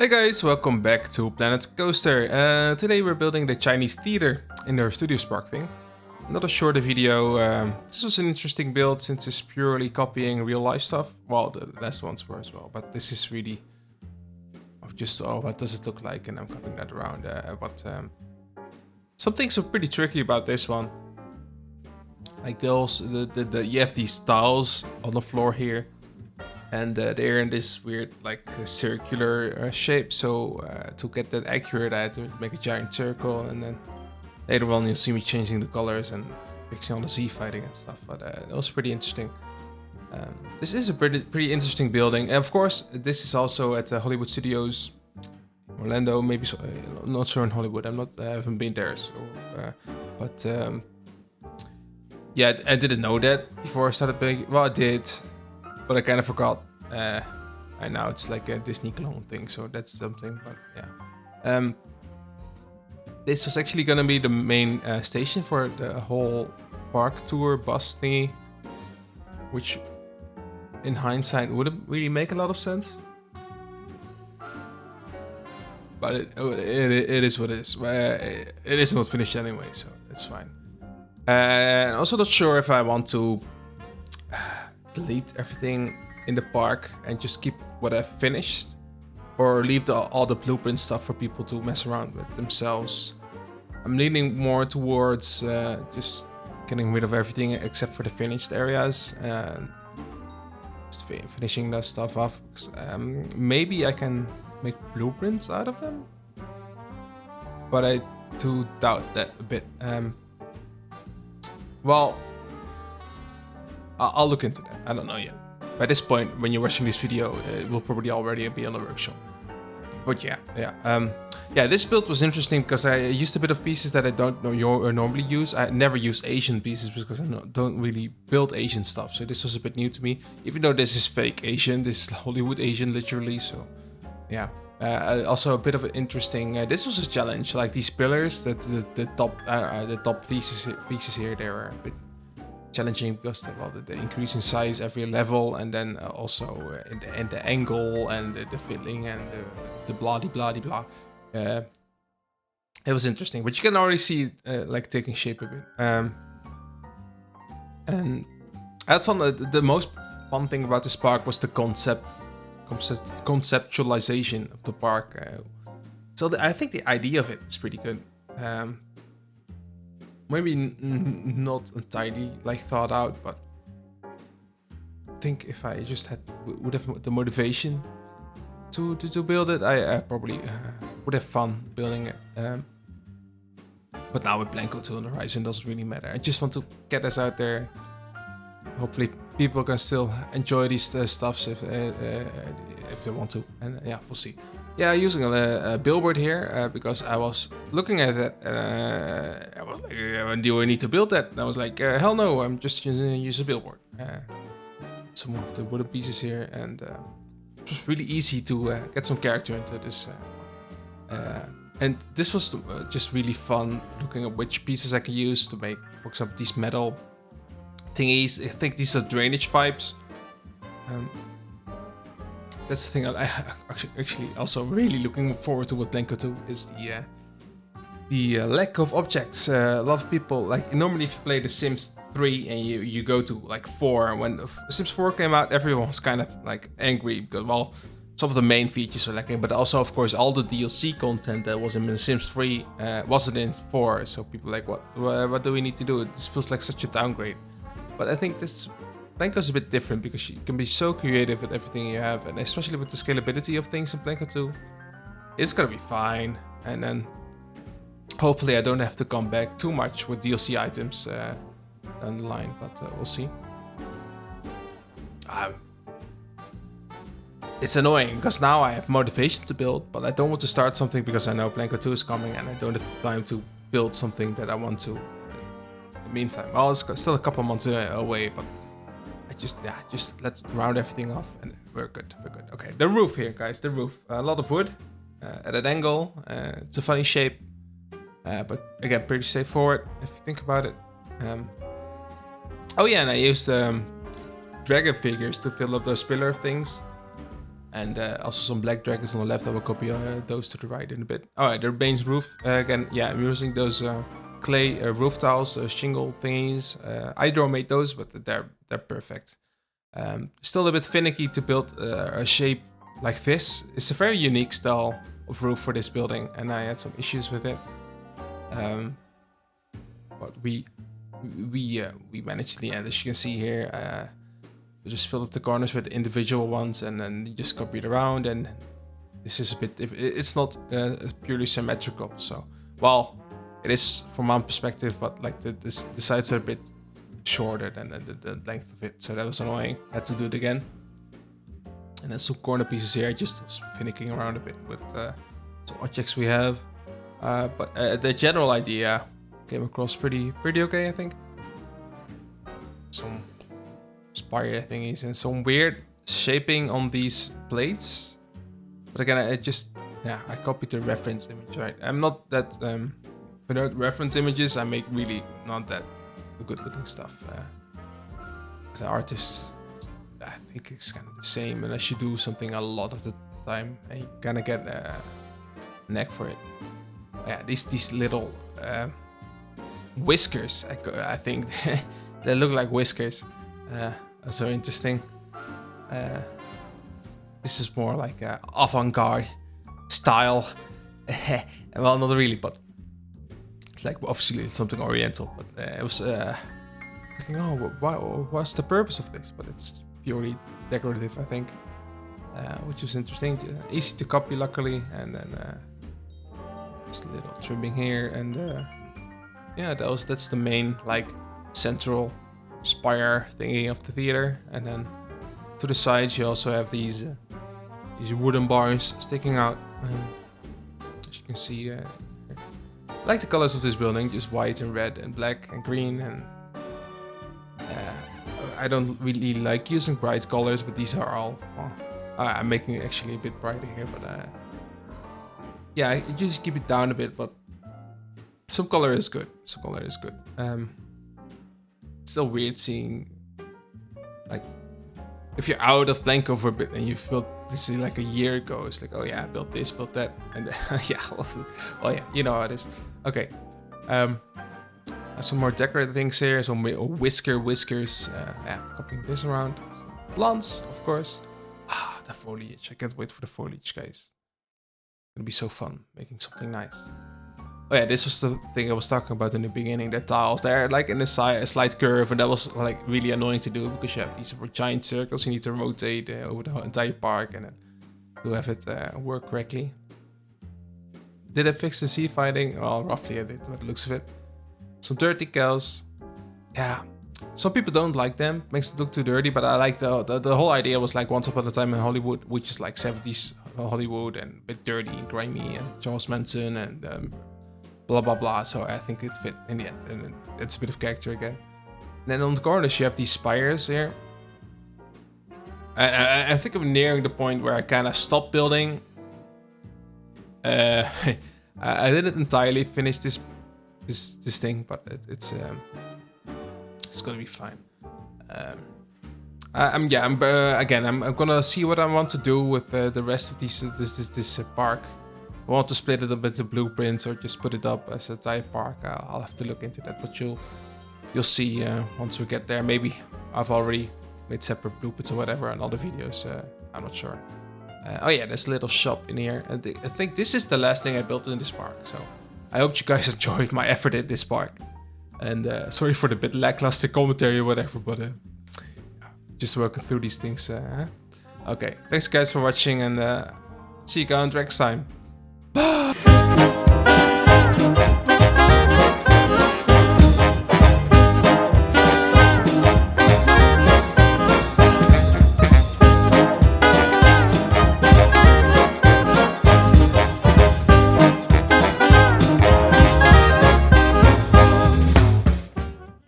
Hey guys, welcome back to Planet Coaster. Today we're building the Chinese theater in our Studio Spark thing. Not a shorter video. This was an interesting build since it's purely copying real life stuff. Well, the last ones were as well, but this is really of just what does it look like, and I'm cutting that around. Some things are pretty tricky about this one. Like those, you have these tiles on the floor here. And they're in this weird, like, circular shape. So to get that accurate, I had to make a giant circle. And then later on, you'll see me changing the colors and fixing all the Z fighting and stuff. But it was pretty interesting. This is a pretty interesting building. And of course, this is also at the Hollywood Studios, Orlando. Maybe not sure in Hollywood. I haven't been there. So, yeah, I didn't know that before I started building. Well, I did. But I kind of forgot. And now it's like a Disney clone thing, so that's something. But yeah, this was actually gonna be the main station for the whole park tour bus thingy, which, in hindsight, wouldn't really make a lot of sense. But it is what it is. It is not finished anyway, so it's fine. And also not sure if I want to delete everything in the park and just keep what I've finished, or leave all the blueprint stuff for people to mess around with themselves. I'm leaning more towards just getting rid of everything except for the finished areas and just finishing that stuff off. Maybe I can make blueprints out of them, but I do doubt that a bit. Well, I'll look into that. I don't know yet. By this point, when you're watching this video, it will probably already be on the workshop. But yeah. This build was interesting because I used a bit of pieces that I don't normally use. I never use Asian pieces because I don't really build Asian stuff. So this was a bit new to me. Even though this is fake Asian, this is Hollywood Asian, literally. So yeah. Also a bit of an interesting. This was a challenge. Like these pillars, the top pieces here, they were a bit challenging because the increase in size every level, and then also in the angle and the filling and the blah blah blah. It was interesting, but you can already see like taking shape a bit. And I had fun. The most fun thing about this park was the conceptualization of the park. So I think the idea of it is pretty good. Maybe not entirely like thought out, but I think if I just would have the motivation to build it, I probably would have fun building it. But now with Blanco 2 on the horizon, doesn't really matter. I just want to get us out there. Hopefully people can still enjoy these stuffs if they want to, and yeah, we'll see. Yeah, using a billboard here because I was looking at it. I was like, do I need to build that? And I was like, hell no, I'm just going to use a billboard. Some of the wooden pieces here, and it was really easy to get some character into this. And this was just really fun, looking at which pieces I can use to make, for example, these metal thingies. I think these are drainage pipes. That's the thing I actually also really looking forward to with Blanco 2 is the lack of objects. A lot of people, like, normally if you play The Sims 3 and you go to like 4, when Sims 4 came out, everyone was kind of like angry because, well, some of the main features were lacking, but also of course all the DLC content that was in The Sims 3 wasn't in 4. So people like, what do we need to do? This feels like such a downgrade. But I think this Blanco is a bit different because you can be so creative with everything you have, and especially with the scalability of things in Blanco 2, it's gonna be fine. And then hopefully I don't have to come back too much with DLC items down the line, but we'll see. It's annoying because now I have motivation to build, but I don't want to start something because I know Blanco 2 is coming and I don't have the time to build something that I want to in the meantime. Well, it's still a couple months away, but just let's round everything off and we're good. Okay, the roof here, guys, the roof. A lot of wood at an angle. It's a funny shape, but again, pretty straightforward if you think about it. Oh yeah, and I used dragon figures to fill up those pillar things. And also some black dragons on the left. I will copy those to the right in a bit. Alright, the main roof. Again, yeah, I'm using those clay roof tiles, shingle thingies. Hydro made those, but they're perfect. Still a bit finicky to build a shape like this. It's a very unique style of roof for this building, and I had some issues with it. But we managed in the end, as you can see here. We just filled up the corners with individual ones, and then you just copy it around. And this is a bit, it's not purely symmetrical. So, well, it is from my perspective, but like the sides are a bit shorter than the length of it. So that was annoying. Had to do it again. And then some corner pieces here. I just was finicking around a bit with some objects we have. But the general idea came across pretty okay, I think. Some spire thingies and some weird shaping on these plates. But again, I copied the reference image, right? I'm not that without reference images, I make really not that good looking stuff. As an artist, I think it's kind of the same unless you do something a lot of the time and you kind of get a knack for it. Yeah, these little whiskers, I think they look like whiskers. So interesting. This is more like avant-garde style. Well, not really, but it's like obviously something oriental. But it was thinking, what's the purpose of this? But it's purely decorative, I think, which is interesting. Easy to copy, luckily, and then just a little trimming here, and yeah, that's the main like central spire thingy of the theater. And then to the sides you also have these wooden bars sticking out, as you can see. I like the colors of this building, just white and red and black and green, and I don't really like using bright colors, but these are all, well, I'm making it actually a bit brighter here, but yeah, I just keep it down a bit, but some color is good. It's still weird seeing, like, if you're out of Blanco for a bit and you've built this like a year ago, it's like, oh yeah, I built this, built that, and yeah, well yeah, you know how it is. Okay, some more decorative things here, some whiskers, yeah, copying this around. Some plants, of course. The foliage, I can't wait for the foliage, guys. It's gonna be so fun, making something nice. Oh yeah, this was the thing I was talking about in the beginning. The tiles, they're like in a slight curve, and that was like really annoying to do because you have these giant circles you need to rotate over the entire park and then to have it work correctly. Did I fix the sea fighting? Well, roughly I did, by the looks of it. Some dirty cows. Yeah, some people don't like them. Makes it look too dirty, but I like the whole idea was like once upon a time in Hollywood, which is like 70s Hollywood and a bit dirty and grimy, and Charles Manson and blah blah blah. So I think it fit in the end, and it's a bit of character again. And then on the corners you have these spires here. I think I'm nearing the point where I kind of stopped building. I didn't entirely finish this thing, but it's gonna be fine. I'm gonna see what I want to do with the rest of this park. I want to split it up into blueprints or just put it up as a type park. I'll have to look into that, but you'll see once we get there. Maybe I've already made separate blueprints or whatever in other videos. I'm not sure. Oh yeah, there's a little shop in here. I think this is the last thing I built in this park. So I hope you guys enjoyed my effort in this park. And sorry for the bit lackluster commentary or whatever, but just working through these things. Okay, thanks guys for watching, and see you guys next time.